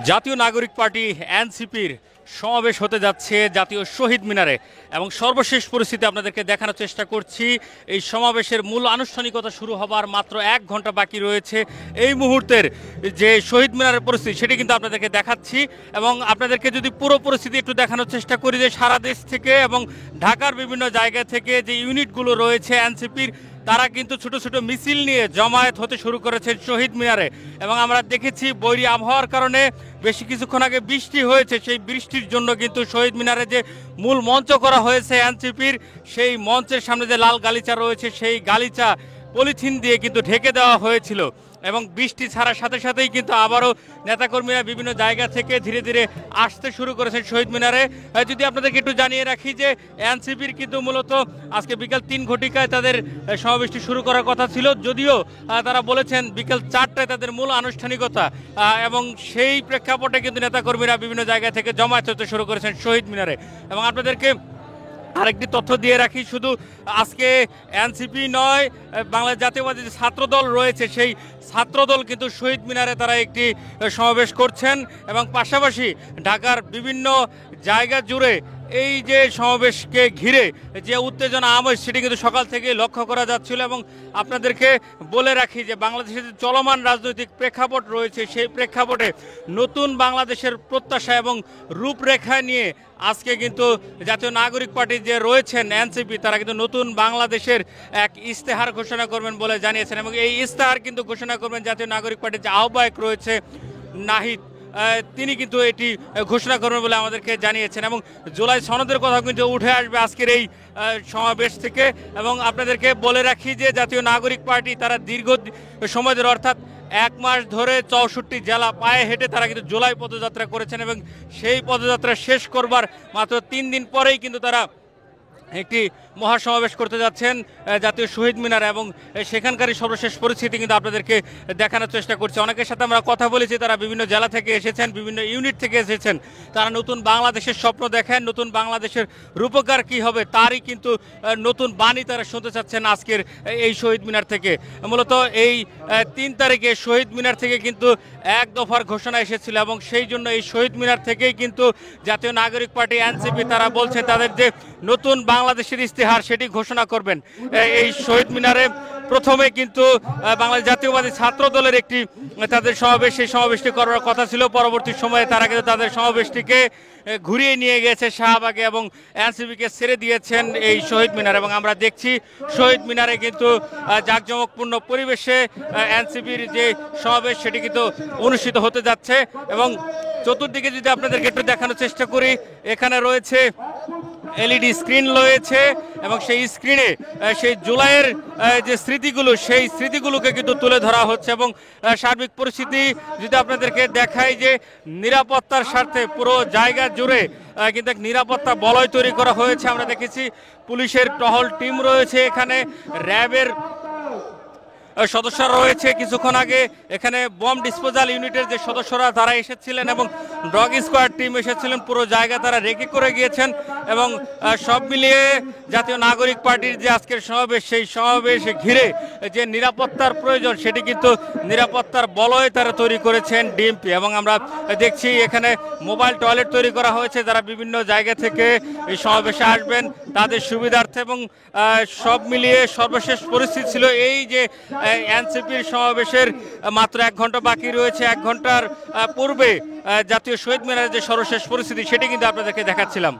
জাতীয় নাগরিক পার্টি এনসিপির সমাবেশ হতে যাচ্ছে জাতীয় শহীদ মিনারে এবং সর্বশেষ পরিস্থিতি আপনাদেরকে দেখানোর চেষ্টা করছি। এই সমাবেশের মূল আনুষ্ঠানিকতা শুরু হবার মাত্র 1 ঘন্টা বাকি রয়েছে। এই মুহূর্তের যে শহীদ মিনারের পরিস্থিতি সেটি কিন্তু আপনাদেরকে দেখাচ্ছি এবং আপনাদেরকে যদি পুরো পরিস্থিতি একটু দেখানোর চেষ্টা করি যে সারা দেশ থেকে এবং ঢাকার বিভিন্ন জায়গা থেকে যে ইউনিটগুলো রয়েছে এনসিপির, তারা কিন্তু ছোট ছোট মিছিল নিয়ে জমায়েত হতে শুরু করেছে শহীদ মিনারে এবং আমরা দেখেছি বৈরী আবহাওয়ার কারণে বেশি কিছুক্ষণ আগে বৃষ্টি হয়েছে। সেই বৃষ্টির জন্য কিন্তু শহীদ মিনারে যে মূল মঞ্চ করা হয়েছে এনসিপির, সেই মঞ্চের সামনে যে লাল গালিচা রয়েছে সেই গালিচা পলিথিন দিয়ে কিন্তু ঢেকে দেওয়া হয়েছিল এবং বৃষ্টি ছাড়ার সাথে সাথেই কিন্তু আবারও নেতাকর্মীরা বিভিন্ন জায়গা থেকে ধীরে ধীরে আসতে শুরু করেছেন শহীদ মিনারে। যদি আপনাদেরকে একটু জানিয়ে রাখি যে এনসিপির কিন্তু মূলত আজকে বিকাল 3 ঘটিকায় তাদের সমাবেশটি শুরু করার কথা ছিল, যদিও তারা বলেছেন বিকাল 4টায় তাদের মূল আনুষ্ঠানিকতা এবং সেই প্রেক্ষাপটে কিন্তু নেতাকর্মীরা বিভিন্ন জায়গা থেকে জমায়েত হতে শুরু করেছেন শহীদ মিনারে। এবং আপনাদেরকে আরেকটি তথ্য দিয়ে রাখি, শুধু আজকে এনসিপি নয়, বাংলাদেশ জাতীয়বাদী যে ছাত্রদল রয়েছে সেই ছাত্রদল কিন্তু শহীদ মিনারে তারা একটি সমাবেশ করছেন এবং পাশাপাশি ঢাকার বিভিন্ন জায়গা জুড়ে এই যে সমাবেশকে ঘিরে যে উত্তেজনা আমেজ সেটি কিন্তু সকাল থেকে লক্ষ্য করা যাচ্ছিল। এবং আপনাদেরকে বলে রাখি যে বাংলাদেশের যে চলমান রাজনৈতিক প্রেক্ষাপট রয়েছে সেই প্রেক্ষাপটে নতুন বাংলাদেশের প্রত্যাশা এবং রূপরেখা নিয়ে আজকে কিন্তু জাতীয় নাগরিক পার্টি যে রয়েছেন এনসিপি, তারা কিন্তু নতুন বাংলাদেশের এক ইস্তেহার ঘোষণা করবেন বলে জানিয়েছেন এবং এই ইস্তেহার কিন্তু ঘোষণা করবেন জাতীয় নাগরিক পার্টির যে আহ্বায়ক রয়েছে নাহিদ, তিনি কিন্তু এটি ঘোষণা করবেন বলে আমাদেরকে জানিয়েছেন এবং জুলাই সনদের কথা কিন্তু উঠে আসবে আজকের এই সমাবেশ থেকে। এবং আপনাদেরকে বলে রাখি যে জাতীয় নাগরিক পার্টি তারা দীর্ঘ সময় ধরে অর্থাৎ 1 মাস ধরে 64 জেলা পায়ে হেঁটে তারা কিন্তু জুলাই পদযাত্রা করেছেন এবং সেই পদযাত্রা শেষ করবার মাত্র 3 দিন পরেই কিন্তু তারা একটি মহাসমাবেশ করতে যাচ্ছেন জাতীয় শহীদ মিনার এবং সেখানকারই সর্বশেষ পরিস্থিতি কিন্তু আপনাদেরকে দেখানোর চেষ্টা করছি। অনেকের সাথে আমরা কথা বলেছি, তারা বিভিন্ন জেলা থেকে এসেছেন, বিভিন্ন ইউনিট থেকে এসেছেন, তারা নতুন বাংলাদেশের স্বপ্ন দেখেন, নতুন বাংলাদেশের রূপকার কি হবে তারই কিন্তু নতুন বাণী তারা শুনতে চাচ্ছেন আজকের এই শহীদ মিনার থেকে। মূলত এই 3 তারিখে শহীদ মিনার থেকে কিন্তু 1 দফার ঘোষণা এসেছিল এবং সেই জন্য এই শহীদ মিনার থেকেই কিন্তু জাতীয় নাগরিক পার্টি এনসিপি তারা বলছে তাদের যে নতুন বাংলাদেশের ইস্তেহার সেটি ঘোষণা করবেন এই শহীদ মিনারে। প্রথমে কিন্তু বাংলাদেশ জাতীয়বাদী ছাত্র দলের একটি তাদের সমাবেশ, সেই সমাবেশটি করার কথা ছিল, পরবর্তী সময়ে তারা কিন্তু তাদের সমাবেশটিকে ঘুরিয়ে নিয়ে গেছে শাহবাগে এবং এনসিপিকে ছেড়ে দিয়েছেন এই শহীদ মিনার। এবং আমরা দেখছি শহীদ মিনারে কিন্তু জাঁকজমকপূর্ণ পরিবেশে এনসিপির যে সমাবেশ সেটি কিন্তু অনুষ্ঠিত হতে যাচ্ছে এবং চতুর্দিকে যদি আপনাদেরকে একটু দেখানোর চেষ্টা করি, এখানে রয়েছে এলইডি স্ক্রিন রয়েছে এবং সেই স্ক্রিনে সেই জুলাইয়ের যে স্মৃতিগুলো সেই স্মৃতিগুলোকে কিন্তু তুলে ধরা হচ্ছে এবং সার্বিক পরিস্থিতি যদি আপনাদেরকে দেখাই যে নিরাপত্তার স্বার্থে পুরো জায়গা জুড়ে কিন্তু এক নিরাপত্তা বলয় তৈরি করা হয়েছে। আমরা দেখেছি পুলিশের টহল টিম রয়েছে, এখানে র্যাবের সদস্যরা রয়েছে। কিছুক্ষণ আগে এখানে বম ডিসপোজাল ইউনিটের যে সদস্যরা তারা এসেছিলেন এবং ডগ স্কোয়াড টিম এসেছিলেন, পুরো জায়গা তারা রেকি করে গিয়েছেন এবং সব মিলিয়ে জাতীয় নাগরিক পার্টির যে আজকের সমাবেশ সেই সমাবেশ ঘিরে যে নিরাপত্তার প্রয়োজন সেটি কিন্তু নিরাপত্তার বলয় তারা তৈরি করেছেন ডিএমপি। এবং আমরা দেখছি এখানে মোবাইল টয়লেট তৈরি করা হয়েছে, যারা বিভিন্ন জায়গা থেকে এই সমাবেশে আসবেন তাদের সুবিধার্থে। এবং সব মিলিয়ে সর্বশেষ পরিস্থিতি ছিল এই যে এনসিপির সমাবেশের মাত্র 1 ঘন্টা বাকি রয়েছে, 1 ঘন্টার পূর্বে জাতীয় শহীদ মিনারের যে সর্বশেষ পরিস্থিতি সেটি কিন্তু আপনাদেরকে দেখাচ্ছিলাম।